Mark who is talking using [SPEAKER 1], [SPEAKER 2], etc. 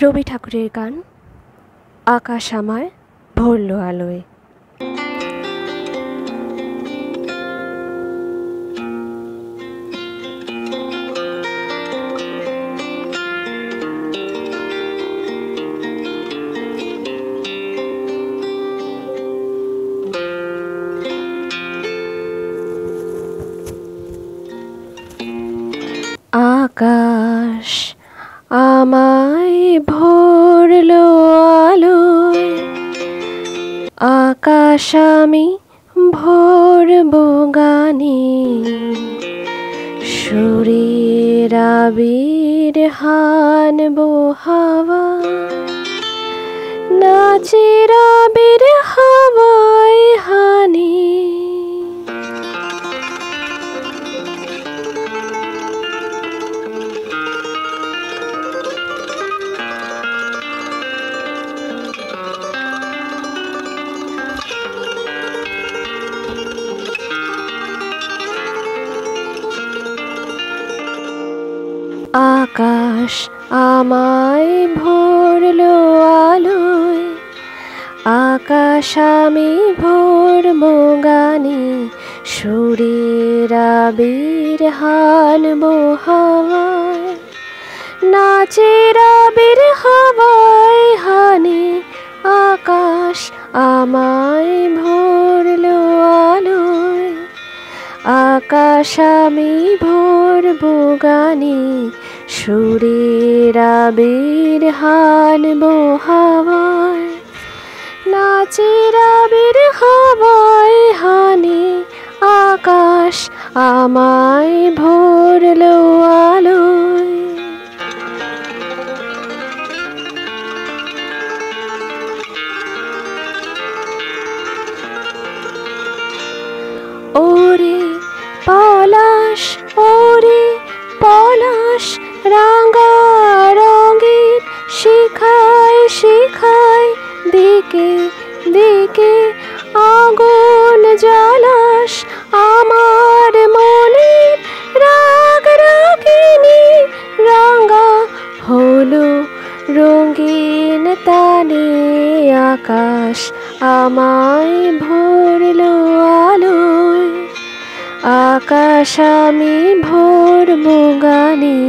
[SPEAKER 1] রবি ঠাকুরের গান আকাশ আমায় ভরল আলোয়। আকাশ আমায় ভরল আলোয়, আকাশ আমি ভরব গানে, সুরের আবির হানব হাওয়া, নাচের আবির হাওয়ায় হানি। আকাশ আমায় ভরল আলোয়, আকাশ আমি ভরব গানে, সুরের আবির হানব হাওয়ায়, নাচের আবির হাওয়ায় হানি। আকাশ আমায় ভরল আলোয়, আকাশ আমি ভরব গানে, সুরের আবির হানব হাওয়ায়, নাচের আবির হাওয়ায় হানি। আকাশ আমায় ভরল আলোয়। ওরে পলাশ, ওরে পলাশ, রাঙা রঙের শিখায় শিখায়, দিকে দিকে আগুন জ্বালাস আমার মনের রাগ রাগিনী। রাঙা হলো রঙিন তানে, আকাশ আমায় ভরল আলোয়, আকাশ আমি ভরব গানে।